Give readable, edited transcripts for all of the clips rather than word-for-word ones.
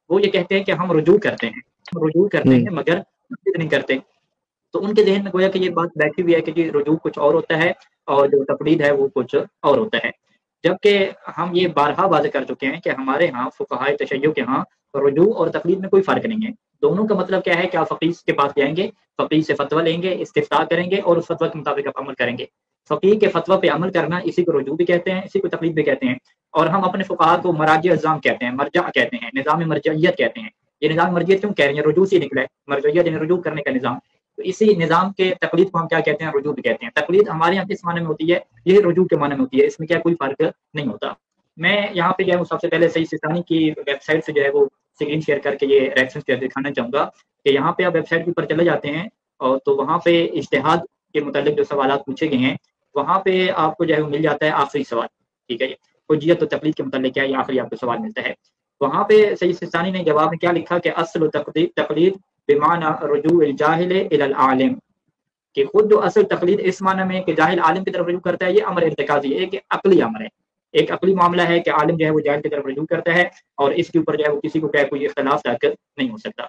وہ یہ کہتے ہیں کہ ہم رجوع کرتے ہیں، مگر تقلید نہیں کرتے۔ تو ان کے ذہن میں گویا کہ یہ بات بیٹھی ہوئی ہے کہ جی رجوع کچھ اور ہوتا ہے اور جو تقلید ہے وہ کچھ اور ہوتا ہے، جبکہ ہم یہ بارہا واضح کر چکے ہیں کہ ہمارے ہاں فقہائے تشیع کے ہاں رجوع اور تقلید میں کوئی فرق نہیں ہے۔ دونوں کا مطلب کیا ہے کہ آپ فقیہ کے پاس جائیں گے، فقیہ سے فتویٰ لیں گے، استفتاء کریں گے اور اس فتویٰ کے مطابق آپ عمل کریں گے۔ فقیہ کے فتویٰ پہ عمل کرنا اسی کو رجوع بھی کہتے ہیں، اسی کو تقلید بھی کہتے ہیں۔ اور ہم اپنے فقہاء کو مراجع الزام کہتے ہیں، مرجع کہتے ہیں، نظام مرجعیت کہتے ہیں۔ یہ نظام مرجعیت کیوں کہہ رہے ہیں؟ رجوع سے نکلا ہے، مرجعیت یعنی رجوع کرنے کا نظام۔ تو اسی نظام کے تقلید کو ہم کیا کہتے ہیں؟ رجوع بھی کہتے ہیں۔ تقلید ہمارے یہاں کس معنی میں ہوتی ہے؟ یہ رجوع کے معنی میں ہوتی ہے، اس میں کیا کوئی فرق نہیں ہوتا۔ میں یہاں پہ جو ہے وہ سب سے پہلے سید سیستانی کی ویب سائٹ سے جو ہے وہ اسکرین شیئر کر کے یہ ریفرنس دکھانا چاہوں گا کہ یہاں پہ آپ ویب سائٹ کے اوپر چلے جاتے ہیں اور تو وہاں پہ اجتہاد کے متعلق جو سوالات پوچھے گئے ہیں وہاں پہ آپ کو جو ہے وہ مل جاتا ہے آخری سوال، ٹھیک ہے جی، حجیت و تقلید کے متعلق کیا ہے، یہ آخری آپ کو سوال ملتا ہے۔ وہاں پہ سید سیستانی نے جواب میں کیا لکھا کہ اصل تقلید بمعنی رجوع الجاہل الی العالم، کہ خود جو اصل تقلید اس معنی میں کہ جاہل عالم کی طرف رجوع کرتا ہے، یہ امر ارتکازی ہے، ایک عقلی امر ہے، ایک عقلی معاملہ ہے کہ عالم جو ہے وہ جاہل کی طرف رجوع کرتا ہے اور اس کے اوپر جو ہے وہ کسی کو کیا کوئی اختلاف تک نہیں ہو سکتا۔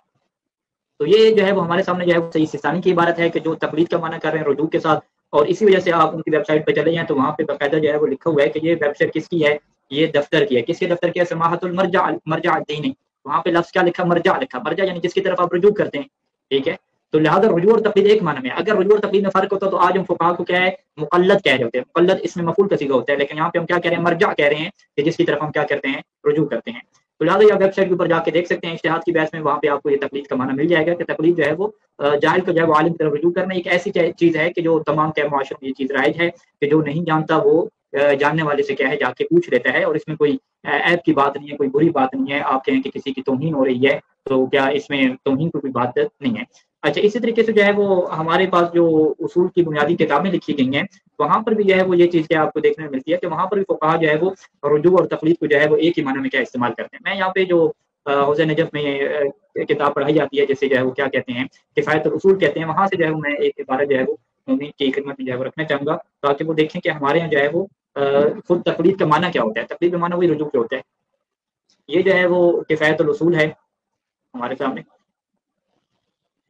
تو یہ جو ہے وہ ہمارے سامنے جو ہے وہ سید سیستانی کی عبارت ہے کہ جو تقلید کا معنی کر رہے ہیں رجوع کے ساتھ، اور اسی وجہ سے آپ ان کی ویب سائٹ پہ چلے جائیں تو وہاں پہ باقاعدہ جو ہے وہ لکھا ہوا ہے کہ یہ ویب سائٹ کس کی ہے، یہ دفتر کی ہے۔ کس کے دفتر کی ہے؟ سماحت المرجع، مرجع الدینی۔ وہاں پہ لفظ کیا لکھا؟ مرجع لکھا، مرجع یعنی جس کی طرف آپ رجوع کرتے ہیں، ٹھیک ہے۔ تو لہٰذا رجوع اور تقلید ایک معنی میں، اگر رجوع اور تقلید میں فرق ہوتا تو آج ہم فقہا کو کیا ہے مقلد کہہ رہے ہوتے ہیں، مقلد اس میں مفعول کا صیغہ ہوتا ہے، لیکن یہاں پہ ہم کیا کہہ رہے ہیں؟ مرجع کہہ رہے ہیں کہ جس کی طرف ہم کیا کرتے ہیں؟ رجوع کرتے ہیں۔ تو لہٰذا یہ ویب سائٹ کے اوپر جا کے دیکھ سکتے ہیں اجتہاد کی بحث میں، وہاں پہ آپ کو یہ تقلید کا معنی مل جائے گا کہ تقلید جو ہے وہ جاہل کو جو ہے وہ عالم کی طرف رجوع کرنا ایک ایسی چیز ہے کہ جو تمام کے معاشرے میں یہ چیز رائج ہے کہ جو نہیں جانتا وہ جاننے والے سے کیا ہے جا کے پوچھ لیتا ہے، اور اس میں کوئی عیب کی بات نہیں ہے، کوئی بری بات نہیں ہے۔ آپ کہیں کہ کسی کی توہین ہو رہی ہے تو کیا اس میں توہین کی کوئی بات نہیں ہے؟ اچھا، اسی طریقے سے جو ہے وہ ہمارے پاس جو اصول کی بنیادی کتابیں لکھی گئی ہیں وہاں پر بھی جو ہے وہ یہ چیز کیا آپ کو دیکھنے میں ملتی ہے کہ وہاں پر بھی فقہا جو ہے وہ رجوع اور تقلید کو جو ہے وہ ایک ہی معنی میں کیا استعمال کرتے ہیں۔ میں یہاں پہ جو حوض نجف میں کتاب پڑھائی جاتی ہے جسے جو ہے وہ کیا کہتے ہیں کفایت الاصول کہتے ہیں، وہاں سے جو ہے وہ میں ایک عبارت جو ہے وہ مومن کی خدمت میں جو ہے وہ رکھنا چاہوں گا تاکہ وہ دیکھیں کہ ہمارے یہاں جو ہے وہ خود تقلید کا معنی کیا ہوتا ہے۔ تقلید کا معنی وہی رجوع کیا ہوتا ہے۔ یہ جو ہے وہ کفایت الاصول ہے ہمارے سامنے،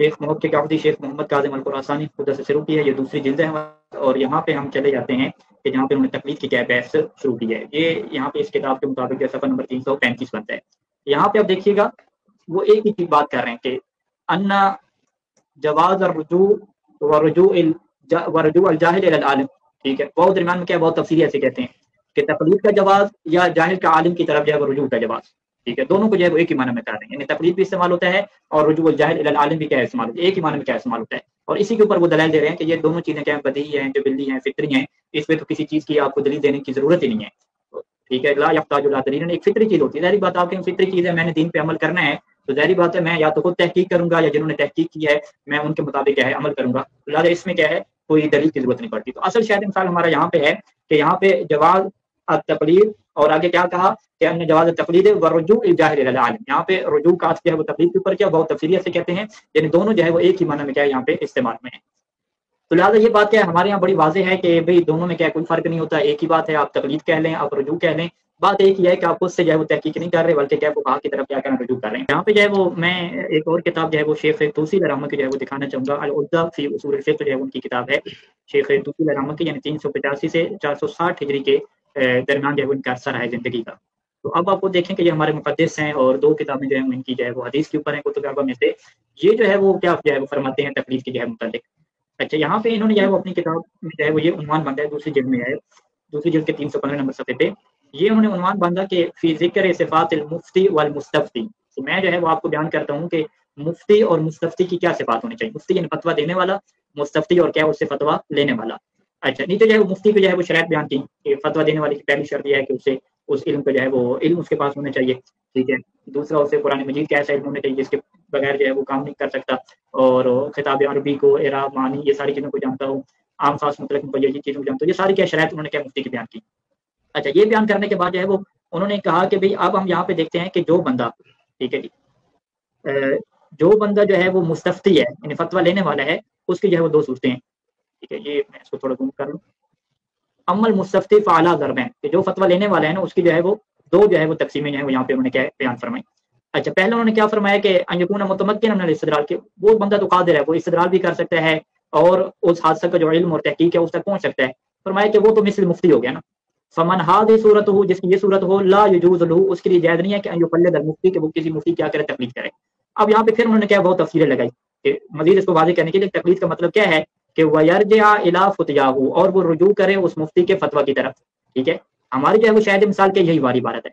شیخ محمد کے کافی شیخ محمد کاظم الخراسانی خدا سے شروع کی ہے، یہ دوسری جلد ہے، اور یہاں پہ ہم چلے جاتے ہیں کہ جہاں پہ انہوں نے تقلید کی کیا بحث شروع کی ہے۔ یہ یہاں پہ اس کتاب کے مطابق صفحہ نمبر 335 بنتا ہے۔ یہاں پہ آپ دیکھیے گا وہ ایک ہی چیز بات کر رہے ہیں کہ ان جواز الرجوع ورجوع الجاہل الی العالم، ٹھیک ہے۔ بہت درمیان میں کیا بہت تفصیلی ایسے کہتے ہیں کہ تقلید کا جواز یا جاہل کا عالم کی طرف جو ہے وہ رجوع کا جواز، ٹھیک ہے، دونوں کو جو ہے وہ ایک ہی معنی میں کر رہے ہیں، یعنی تقلید بھی استعمال ہوتا ہے اور رجوع الجاہل الی العالم بھی کیا استعمال ہوتا ہے، ایک ہی معنی میں کیا استعمال ہوتا ہے۔ اور اسی کے اوپر وہ دلائل دے رہے ہیں کہ یہ دونوں چیزیں کیا ہیں، بدیہی ہیں، جو بلی ہیں، فطری ہیں، اس میں تو کسی چیز کی آپ کو دلیل دینے کی ضرورت ہی نہیں ہے، ٹھیک ہے۔ لا یحتاج الی دلیل، ایک فطری چیز ہوتی ہے، ظاہری بات آپ کی فطری چیز ہے، میں نے دین پہ عمل کرنا ہے تو ظاہری بات ہے میں یا تو خود تحقیق کروں گا یا جنہوں نے تحقیق کی ہے میں ان کے مطابق کیا ہے عمل کروں گا، لہٰذا اس میں کیا ہے کوئی دلیل کی ضرورت نہیں پڑتی۔ تو اصل شاید مثال ہمارا یہاں پہ ہے کہ یہاں پہ جواز التقلید اور آگے کیا کہا کہ ان جواز التقلید ورجوع الجاہل الی العالم، یہاں پہ رجوع کا جو ہے وہ تقلید کے اوپر کیا بہت تفصیلیت سے کہتے ہیں، یعنی دونوں جو ہے وہ ایک ہی معنی میں کیا ہے یہاں پہ استعمال میں ہے۔ تو لہٰذا یہ بات کیا ہے ہمارے یہاں بڑی واضح ہے کہ بھئی دونوں میں کیا کوئی فرق نہیں ہوتا، ایک ہی بات ہے، آپ تقلید کہہ لیں آپ رجوع کہہ لیں، بات ایک ہی ہے کہ آپ خود سے جو ہے وہ تحقیق نہیں کر رہے بلکہ کیا فقہا کی طرف کیا کرنا رجوع کر رہے ہیں۔ یہاں پہ جو ہے وہ میں ایک اور کتاب جو ہے وہ شیخ طوسی علیہ رحمہ کی جو ہے وہ دکھانا چاہوں گا، العدہ فی اصول الفقہ جو ہے ان کی کتاب ہے شیخ طوسی علیہ رحمہ کی، یعنی 385 سے 460 ہجری کے درمیان جو ہے ان کا عرصہ رہا ہے زندگی کا۔ تو اب آپ کو دیکھیں کہ یہ ہمارے محدث ہیں اور دو کتابیں جو ہیں ان کی جو ہے وہ حدیث کے اوپر ہیں کتب اربعہ میں سے، یہ جو ہے وہ کیا جو ہے وہ فرماتے ہیں تقلید کے جو ہے متعلق۔ اچھا، یہاں پہ انہوں نے جو ہے وہ اپنی کتاب میں جو ہے وہ یہ عنوان باندھا ہے، دوسری جلد میں ہے، دوسری جلد کے 315 نمبر صفحے پہ یہ انہوں نے عنوان باندھا کہ فی ذکر صفات المفتی والمستفتی۔ تو میں جو ہے وہ آپ کو بیان کرتا ہوں کہ مفتی اور مستفتی کی کیا صفات ہونی چاہیے، مفتی یعنی فتویٰ دینے والا، مستفتی اور کیا اس سے فتویٰ لینے والا۔ اچھا، نیچے جو ہے وہ مفتی کو جو ہے وہ شرائط بیان کی کہ فتویٰ دینے والے کی پہلی شرط یہ ہے کہ اسے اس علم کو جو ہے وہ علم اس کے پاس ہونا چاہیے، ٹھیک ہے۔ دوسرا اسے قرآن مجید کا ایسا علم ہونا چاہیے جس کے بغیر جو ہے وہ کام نہیں کر سکتا، اور خطاب عربی کو، اعراب، معنی، یہ ساری چیزوں کو جانتا ہوں، عام خاص مطلق مقید چیزوں کو جانتا ہوں، یہ ساری کیا شرائط انہوں نے کیا مفتی کی بیان کی۔ اچھا، یہ بیان کرنے کے بعد جو ہے وہ انہوں نے کہا کہ بھئی اب ہم یہاں پہ دیکھتے ہیں کہ جو بندہ، ٹھیک ہے جی، جو بندہ جو ہے وہ مستفتی ہے یعنی فتویٰ لینے والا ہے، اس کی جو ہے وہ دو صورتیں ہیں، ٹھیک ہے۔ یہ میں اس کو تھوڑا گم کر لوں۔ اما المستفتی فاعلیٰ ضربین، کہ جو فتویٰ لینے والا ہے نا اس کی جو ہے وہ دو جو ہے وہ تقسیمیں جو ہے وہ یہاں پہ انہوں نے کیا بیان فرمائی۔ اچھا پہلے انہوں نے کیا فرمایا کہ ان یکون متمکنا من الاستدلال، کہ وہ بندہ تو قادر ہے، وہ استدلال بھی کر سکتا ہے اور اس حادثہ کا جو علم اور تحقیق ہے اس تک پہنچ سکتا ہے. فرمایا کہ وہ تو مثل مفتی ہو گیا نا. فمن ہذه صورته، جس کی یہ صورت ہو، لا يجوز له، اس کے لیے جائز نہیں ہے کہ ان يقلد المفتی، کہ وہ کسی مفتی کیا کرے تقلید کرے. اب یہاں پہ پھر انہوں نے کیا بہت تفصیلیں لگائی کہ مزید اس کو واضح کرنے کے لیے تقلید کا مطلب کیا ہے کہ وَيَرْجِعَ إِلَىٰ فُتْيَاهُ، اور وہ رجوع کرے اس مفتی کے فتویٰ کی طرف. ٹھیک ہے، ہماری جو ہے وہ شاید مثال کے یہی باری عبارت ہے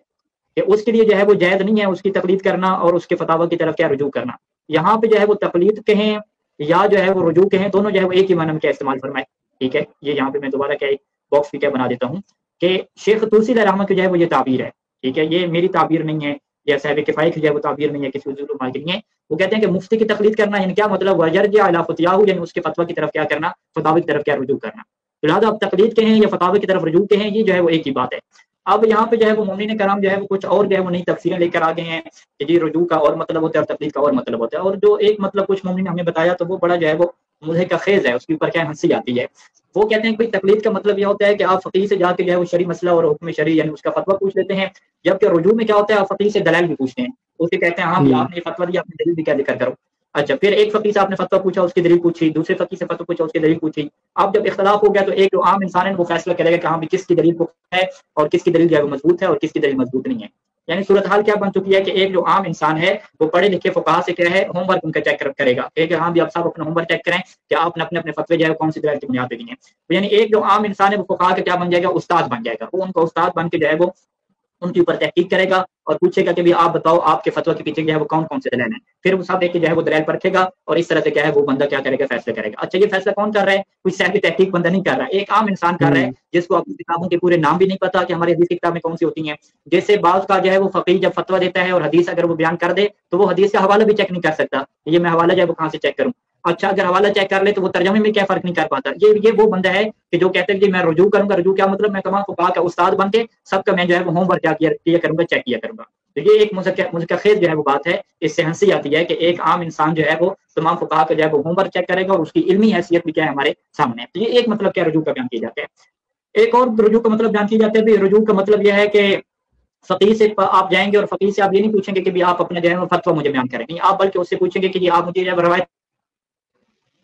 کہ اس کے لیے جو ہے وہ جائز نہیں ہے اس کی تقلید کرنا اور اس کے فتاوی کی طرف کیا رجوع کرنا. یہاں پہ جو ہے وہ تقلید کہیں یا جو ہے وہ رجوع کہیں، دونوں جو ہے وہ ایک ہی معنی میں کیا استعمال فرمائے. ٹھیک ہے، یہ یہاں پہ میں دوبارہ کیا باکس بھی کیا بنا دیتا ہوں کہ شیخ طوسی علیہ رحمہ کی جو ہے وہ یہ تعبیر ہے. ٹھیک ہے، یہ میری تعبیر نہیں ہے یا صاحب کفایہ کی جو ہے وہ تعبیر نہیں ہے کسی حضور علماء کی نہیں ہے. وہ کہتے ہیں کہ مفتی کی تقلید کرنا یعنی کیا مطلب وَيَرْجِعَ إِلَىٰ فُتْيَاهُ، یعنی اس کے فتویٰ کی طرف کیا کرنا، فتاوی کی طرف کیا رجوع کرنا. لہٰذا اب تقلید کہیں یا فتاوی کی طرف رجوع کہیں، یہ جو ہے وہ ایک ہی بات ہے. اب یہاں پہ جو ہے وہ مومنین کرام جو ہے وہ کچھ اور جو ہے وہ نئی تفسیریں لے کر آ گئے ہیں کہ جی رجوع کا اور مطلب ہوتا ہے اور تقلید کا اور مطلب ہوتا ہے. اور جو ایک مطلب کچھ مومنین نے ہمیں بتایا تو وہ بڑا جو ہے وہ مضحک کا خیز ہے، اس کے اوپر کیا ہنسی آتی ہے. وہ کہتے ہیں کہ تقلید کا مطلب یہ ہوتا ہے کہ آپ فقیہ سے جا کے جو ہے وہ شرعی مسئلہ اور حکم شرعی یعنی اس کا فتویٰ پوچھ لیتے ہیں، جبکہ رجوع میں کیا ہوتا ہے آپ فقیہ سے دلائل بھی پوچھتے ہیں. اسے کہتے ہیں ہاں بھی آپ نے یہ فتویٰ دیا، آپ نے دلیل بھی کیا ذکر کرو. اچھا پھر ایک فقیہ سے آپ نے فتویٰ پوچھا، اس کی دلیل پوچھی، دوسرے فقیہ سے فتویٰ پوچھا، اس کی دلیل پوچھی. اب جب اختلاف ہو گیا تو ایک جو عام انسان ہے وہ فیصلہ کرے گا کہ ہاں بھی کس کی دلیل ہے اور کس کی دلیل جو ہے وہ مضبوط ہے اور کس کی دلیل مضبوط نہیں ہے. یعنی صورتحال کیا بن چکی ہے کہ ایک جو عام انسان ہے وہ پڑھے لکھے فقہا سے کیا ہے ہوم ورک ان کا چیک کرے گا کہ ہاں بھی آپ صاحب اپنا ہوم ورک چیک کریں کہ آپ نے اپنے فتوے جو ہے کون سی دلائل کی بنیاد پہ دی ہیں. یعنی ایک جو عام انسان ہے وہ فقہا کا کیا بن جائے گا، استاد بن جائے گا. وہ ان کا استاد بن کے جو ہے وہ ان کے اوپر تحقیق کرے گا اور پوچھے گا کہ آپ بتاؤ آپ کے فتویٰ کے پیچھے جو ہے وہ کون سے دلائل ہیں. پھر وہ سب ایک جو ہے وہ دلائل پرکھے گا اور اس طرح سے کیا ہے وہ بندہ کیا کرے گا، فیصلہ کرے گا. اچھا یہ فیصلہ کون کر رہا ہے، کوئی صاحب تحقیق بندہ نہیں کر رہا ہے، ایک عام انسان کر رہا ہے جس کو اپنی کتابوں کے پورے نام بھی نہیں پتا کہ ہماری حدیث کی کتابیں کون سی ہوتی ہیں. جیسے بعض کا جو ہے وہ فقیہ جب فتویٰ دیتا ہے اور حدیث اگر وہ بیان کر دے تو وہ حدیث کا حوالہ بھی چیک نہیں کر سکتا، یہ میں حوالہ جو ہے وہ کہاں سے چیک کروں. اچھا اگر حوالہ چیک کر لے تو وہ ترجمے میں کیا فرق نہیں کر پاتا. یہ وہ بندہ ہے کہ جو کہتے ہیں کہ میں رجوع کروں گا. رجوع کیا مطلب، میں تمام فقہا کا استاد بن کے سب کا میں جو ہے وہ ہوم ورک کیا کروں گا، چیک کیا کروں گا. تو یہ ایک مضحکہ خیز جو ہے وہ بات ہے، اس سے ہنسی آتی ہے کہ ایک عام انسان جو ہے وہ تمام فقہا کا جو ہے وہ ہوم ورک چیک کرے گا اور اس کی علمی حیثیت بھی کیا ہے ہمارے سامنے ہے. تو یہ ایک مطلب کیا رجوع کا بیان کیا جاتا ہے. ایک اور رجوع کا مطلب بیان کیا جاتا ہے. رجوع کا مطلب یہ ہے کہ فقیہ سے آپ جائیں گے اور فقیہ سے آپ یہ نہیں پوچھیں گے کہ آپ اپنے جو ہے وہ فتویٰ مجھے بیان کریں، نہیں آپ بلکہ اس سے پوچھیں گے کہ جی آپ مجھے روایت.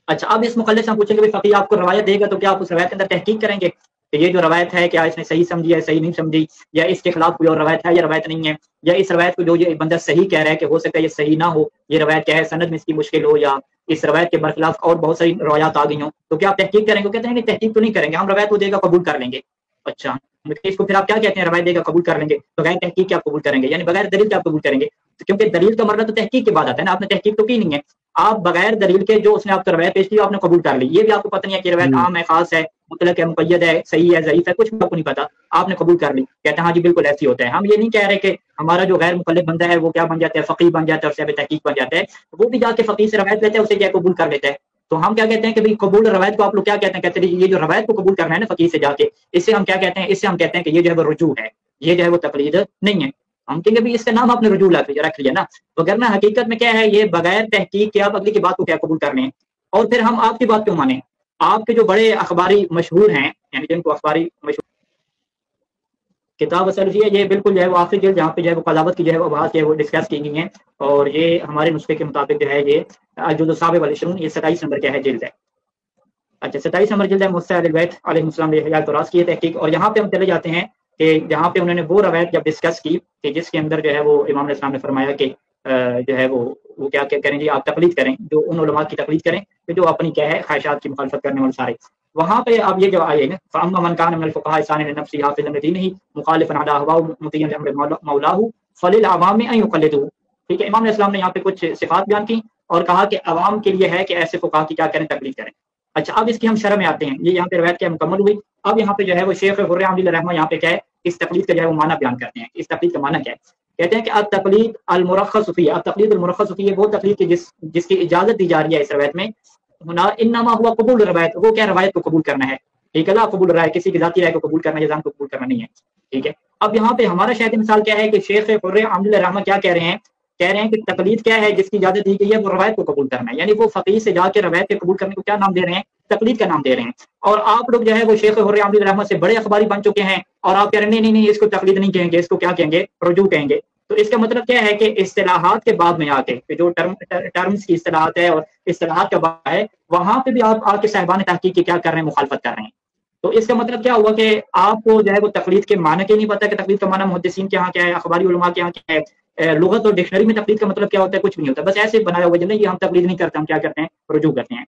اچھا اب اس مقلد سے ہم پوچھیں گے فقیہ آپ کو روایت دے گا تو کیا آپ اس روایت کے اندر تحقیق کریں گے کہ یہ جو روایت ہے کیا اس نے صحیح سمجھی ہے، صحیح نہیں سمجھی، یا اس کے خلاف کوئی اور روایت ہے یا روایت نہیں ہے، یا اس روایت کو جو یہ بندہ صحیح کہہ رہا ہے کہ ہو سکتا ہے یہ صحیح نہ ہو، یہ روایت کیا ہے سند میں اس کی مشکل ہو، یا اس روایت کے برخلاف اور بہت ساری روایات آ گئی ہوں، تو کیا آپ تحقیق کریں گے؟ کہتے ہیں کہ تحقیق تو نہیں کریں گے، ہم روایت کو دے گا قبول کر لیں گے. اچھا اس کو پھر آپ کیا کہتے ہیں، روایت دے گا قبول کر لیں گے، بغیر تحقیق کیا قبول کریں گے، یعنی بغیر دلیل کیا قبول کریں گے. کیونکہ دلیل کا مرنا تو تحقیق کے بعد آتا ہے نا، آپ نے تحقیق تو کی نہیں ہے، آپ بغیر دلیل کے جو اس نے آپ کو روایت پیش کی آپ نے قبول کر لی. یہ بھی آپ کو پتہ نہیں ہے کہ روایت عام ہے، خاص ہے، مطلق ہے، مقید ہے، صحیح ہے، ضعیف ہے، کچھ بھی آپ کو نہیں پتا، آپ نے قبول کر لی. کہتے ہیں ہاں جی بالکل ایسی ہوتا ہے. ہم یہ نہیں کہہ رہے کہ ہمارا جو غیر مقلد بندہ ہے وہ کیا بن جاتا ہے، فقیہ بن جاتا ہے اور صاحب تحقیق بن جاتا ہے، وہ بھی جا کے فقیہ سے روایت لیتا ہے، اسے کیا قبول کر لیتا ہے. تو ہم کیا کہتے ہیں کہ قبول روایت کو آپ لوگ کیا کہتے ہیں، کہتے ہیں یہ جو روایت کو قبول کرنا ہے نا فقیہ سے جا کے، اس سے ہم کیا کہتے ہیں، اس سے ہم کہتے ہیں کہ یہ جو ہے وہ رجوع ہے، یہ جو ہے وہ تقلید نہیں ہے. ہم کہیں گے اس کا نام آپ نے رجوع رکھ لیا نا، وگرنہ حقیقت میں کیا ہے، یہ بغیر تحقیق کے آپ اگلی کی بات کو کیا قبول کر لیں. اور پھر ہم آپ کی بات کیوں مانیں، آپ کے جو بڑے اخباری مشہور ہیں، یعنی جن کو اخباری مشہور کتاب سلفیہ، یہ بالکل جو ہے وہ آخری جلد جہاں پہ جو ہے وہ قضاوت کی جو ہے وہ بات ہے وہ ڈسکس کی گئی ہیں، اور یہ ہمارے نسخے کے مطابق جو ہے یہ الجزء السابع والعشرون، یہ 27 نمبر کیا ہے جلد ہے. اچھا 27 نمبر جلد ہے مفتی اہل بیت علیہ السلام حیات الراس کی تحقیق. اور یہاں پہ ہم چلے جاتے ہیں کہ جہاں پہ انہوں نے وہ روایت جب ڈسکس کی کہ جس کے اندر جو ہے وہ امام علیہ السلام نے فرمایا کہ جو ہے وہ کیا کریں جی آپ تقلید کریں، جو ان علماء کی تقلید کریں کہ جو اپنی کیا ہے خواہشات کی مخالفت کرنے والے سارے. وہاں پہ اب یہ جو آئے نا فَأَمَّا مَنْ كَانَ مِنَ الْفُقَهَاءِ صَانِعًا لِنَفْسِهِ حَافِظًا لِدِينِهِ مُخَالِفًا عَلَىٰ هَوَاهُ مُطِيعًا لِأَمْرِ مَوْلَاهُ فَلِلْعَوَامِ أَن يُقَلِّدُوهُ. ٹھیک ہے، امام علیہ السلام نے یہاں پہ کچھ صفات بیان کی اور کہا کہ عوام کے لیے ہے کہ ایسے فقہا کی کیا کریں، تقلید کریں. اچھا اب اس کی ہم شرح میں آتے ہیں، یہ یہاں پہ روایت کیا مکمل ہوئی. اب یہاں پہ جو ہے وہ شیخ حر عامل رحمہ یہاں پہ کیا ہے اس تقلید کا جو ہے وہ معنی بیان کرتے ہیں. اس تقلید کا معنی کیا ہے، کہتے ہیں کہ التقلید المرخص فیہ، التقلید المرخص فیہ وہ تقلید کی جس کی اجازت دی جا رہی ہے اس روایت میں. انما ہوا قبول روایت، وہ کیا روایت کو قبول کرنا ہے. ٹھیک ہے، لا قبول رائے، کسی کی ذاتی رائے کو قبول کرنا ہے، نظام کو قبول کرنا نہیں ہے. ٹھیک ہے، اب یہاں پہ ہمارا شاید مثال کیا ہے کہ شیخ حر عامل رحمہ کیا کہہ رہے ہیں کہ تقلید کیا ہے جس کی اجازت دی گئی ہے، وہ روایت کو قبول کرنا ہے. یعنی وہ فقیہ سے جا کے روایت کے قبول کرنے کو کیا نام دے رہے ہیں، تقلید کا نام دے رہے ہیں. اور آپ لوگ جو ہے وہ شیخ حر عامل رحمہ سے بڑے اخباری بن چکے ہیں اور آپ کہہ رہے ہیں نہیں اس کو تقلید نہیں کہیں گے، اس کو کیا کہیں گے، رجوع کہیں گے. تو اس کا مطلب کیا ہے کہ اصطلاحات کے بعد میں آ کے جو ٹرمز کی اصطلاحات ہے اور اصطلاحات کا بعد ہے، وہاں پہ بھی آپ آ کے صاحبان تحقیق کی کیا کر رہے ہیں، مخالفت کر رہے ہیں. تو اس کا مطلب کیا ہوا کہ آپ کو جو ہے وہ تقلید کے معنی کے نہیں پتا کہ تقلید کا معنی محدثین کے یہاں کیا ہے، اخباری علماء کے یہاں کیا ہے، لغت اور ڈکشنری میں تقلید کا مطلب کیا ہوتا ہے، کچھ بھی نہیں ہوتا، بس ایسے بنایا ہوا جنہیں یہ ہم تقلید نہیں کرتے، ہم کیا کرتے ہیں، رجوع کرتے ہیں.